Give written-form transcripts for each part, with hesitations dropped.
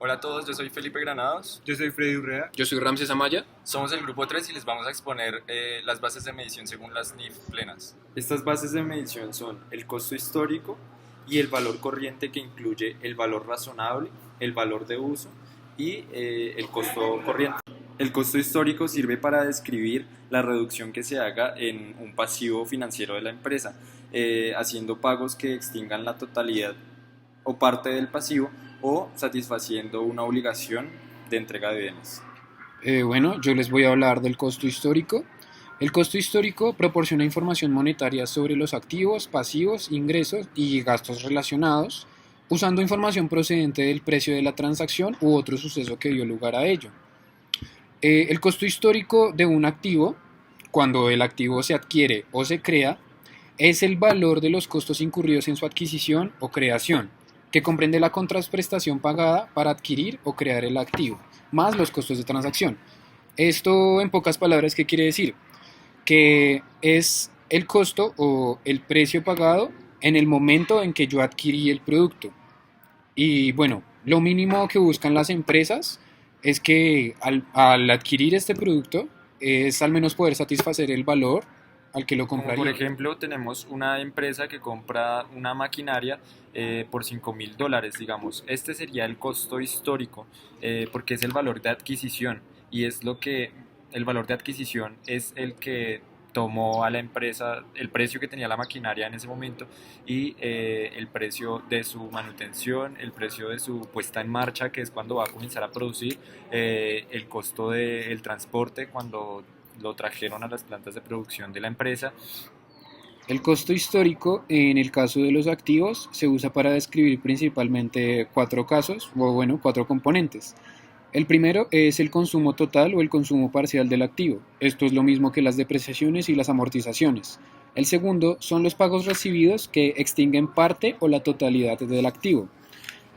Hola a todos, yo soy Felipe Granados, Yo soy Freddy Urrea. Yo soy Ramses Amaya. somos el grupo 3 y les vamos a exponer las bases de medición según las NIF plenas. Estas bases de medición son el costo histórico y el valor corriente, que incluye el valor razonable, el valor de uso y el costo corriente. El costo histórico sirve para describir la reducción que se haga en un pasivo financiero de la empresa, haciendo pagos que extingan la totalidad o parte del pasivo o satisfaciendo una obligación de entrega de bienes. Bueno, yo les voy a hablar del costo histórico. El costo histórico proporciona información monetaria sobre los activos, pasivos, ingresos y gastos relacionados, usando información procedente del precio de la transacción u otro suceso que dio lugar a ello. El costo histórico de un activo, cuando el activo se adquiere o se crea, es el valor de los costos incurridos en su adquisición o creación, que comprende la contraprestación pagada para adquirir o crear el activo, más los costos de transacción. Esto, en pocas palabras, ¿qué quiere decir? Que es el costo o el precio pagado en el momento en que yo adquirí el producto. Y bueno, lo mínimo que buscan las empresas es que al adquirir este producto es al menos poder satisfacer el valor al que lo Como compraría. por ejemplo, tenemos una empresa que compra una maquinaria por $5,000, digamos. Este sería el costo histórico, porque es el valor de adquisición y es lo que el valor de adquisición es el que tomó a la empresa el precio que tenía la maquinaria en ese momento y el precio de su manutención, el precio de su puesta en marcha, que es cuando va a comenzar a producir, el costo del transporte cuando lo trajeron a las plantas de producción de la empresa. El costo histórico, en el caso de los activos, se usa para describir principalmente cuatro casos, o bueno, cuatro componentes. El primero es el consumo total o el consumo parcial del activo. Esto es lo mismo que las depreciaciones y las amortizaciones. El segundo son los pagos recibidos que extinguen parte o la totalidad del activo.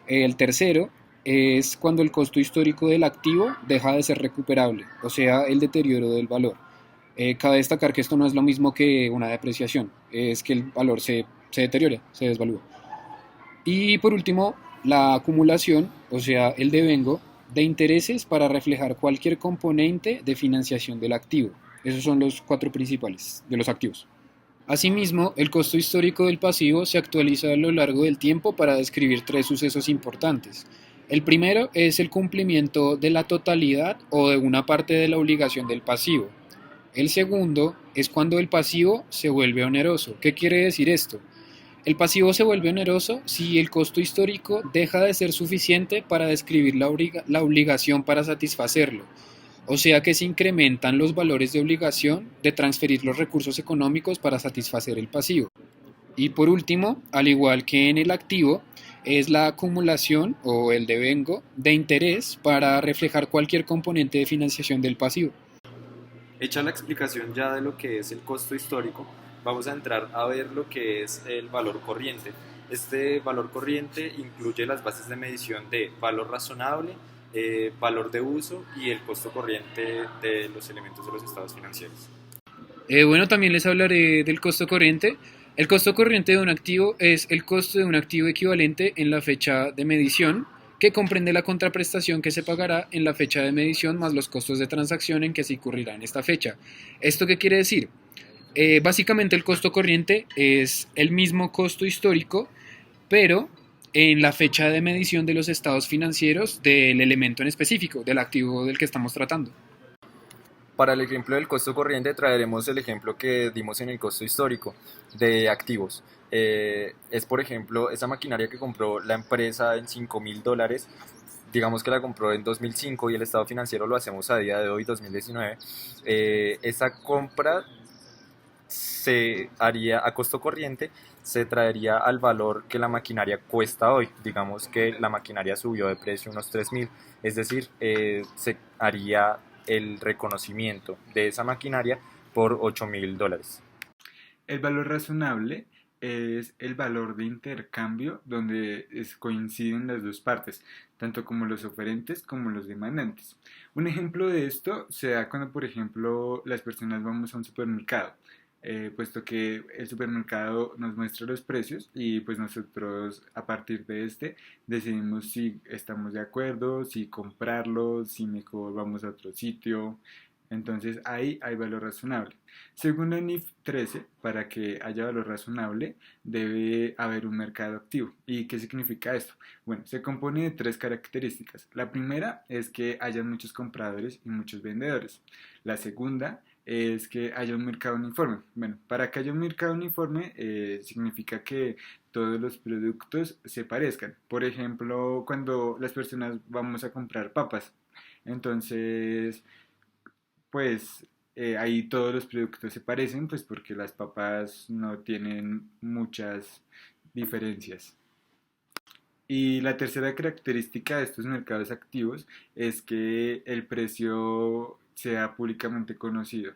El tercero es cuando el costo histórico del activo deja de ser recuperable, o sea, el deterioro del valor. Cabe destacar que esto no es lo mismo que una depreciación, es que el valor se deteriora, se desvalúa. Y por último, la acumulación, o sea, el devengo de intereses para reflejar cualquier componente de financiación del activo. Esos son los cuatro principales de los activos. Asimismo, el costo histórico del pasivo se actualiza a lo largo del tiempo para describir tres sucesos importantes. El primero es el cumplimiento de la totalidad o de una parte de la obligación del pasivo. El segundo es cuando el pasivo se vuelve oneroso. ¿Qué quiere decir esto? El pasivo se vuelve oneroso si el costo histórico deja de ser suficiente para describir la obligación para satisfacerlo. O sea que se incrementan los valores de obligación de transferir los recursos económicos para satisfacer el pasivo. Y por último, al igual que en el activo, es la acumulación o el devengo de interés para reflejar cualquier componente de financiación del pasivo. Hecha la explicación ya de lo que es el costo histórico, vamos a entrar a ver lo que es el valor corriente. Este valor corriente incluye las bases de medición de valor razonable, valor de uso y el costo corriente de los elementos de los estados financieros. Bueno, también les hablaré del costo corriente. El costo corriente de un activo es el costo de un activo equivalente en la fecha de medición, que comprende la contraprestación que se pagará en la fecha de medición más los costos de transacción en que se incurrirá en esta fecha. ¿Esto qué quiere decir? Básicamente el costo corriente es el mismo costo histórico, pero en la fecha de medición de los estados financieros del elemento en específico, del activo del que estamos tratando. Para el ejemplo del costo corriente traeremos el ejemplo que dimos en el costo histórico de activos. Es por ejemplo esa maquinaria que compró la empresa en $5,000, digamos que la compró en 2005 y el estado financiero lo hacemos a día de hoy, 2019. Esa compra se haría a costo corriente, se traería al valor que la maquinaria cuesta hoy. Digamos que la maquinaria subió de precio unos 3,000, es decir, se haría el reconocimiento de esa maquinaria por $8,000. El valor razonable es el valor de intercambio donde coinciden las dos partes, tanto como los oferentes como los demandantes. Un ejemplo de esto se da cuando, por ejemplo, las personas vamos a un supermercado. puesto que el supermercado nos muestra los precios y pues nosotros a partir de este decidimos si estamos de acuerdo, si comprarlo, si mejor vamos a otro sitio. Entonces ahí hay valor razonable. Según la NIF 13, para que haya valor razonable debe haber un mercado activo. ¿Y qué significa esto? Bueno, se compone de tres características. La primera es que haya muchos compradores y muchos vendedores. La segunda es que haya un mercado uniforme. Bueno, para que haya un mercado uniforme significa que todos los productos se parezcan. Por ejemplo, cuando las personas vamos a comprar papas, entonces pues ahí todos los productos se parecen, pues porque las papas no tienen muchas diferencias. Y la tercera característica de estos mercados activos es que el precio sea públicamente conocido.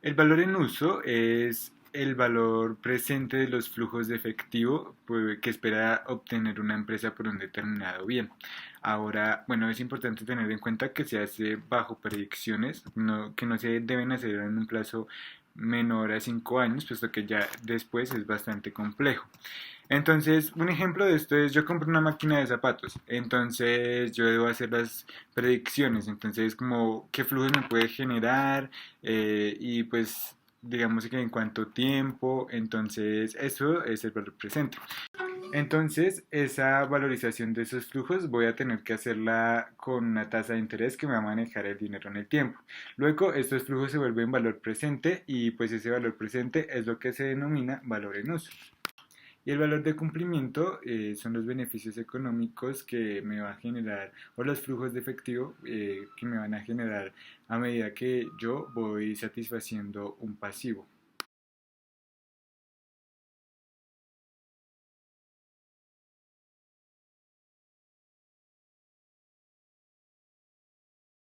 El valor en uso es el valor presente de los flujos de efectivo pues, que espera obtener una empresa por un determinado bien. Ahora, bueno, es importante tener en cuenta que se hace bajo predicciones, que no se deben hacer en un plazo menor a 5 años, puesto que ya después es bastante complejo. Entonces, un ejemplo de esto es yo compro una máquina de zapatos, entonces yo debo hacer las predicciones, entonces como qué flujos me puede generar y pues digamos que en cuánto tiempo, entonces eso es el valor presente. Entonces, esa valorización de esos flujos voy a tener que hacerla con una tasa de interés que me va a manejar el dinero en el tiempo. Luego, estos flujos se vuelven valor presente y pues ese valor presente es lo que se denomina valor en uso. Y el valor de cumplimiento son los beneficios económicos que me va a generar o los flujos de efectivo que me van a generar a medida que yo voy satisfaciendo un pasivo.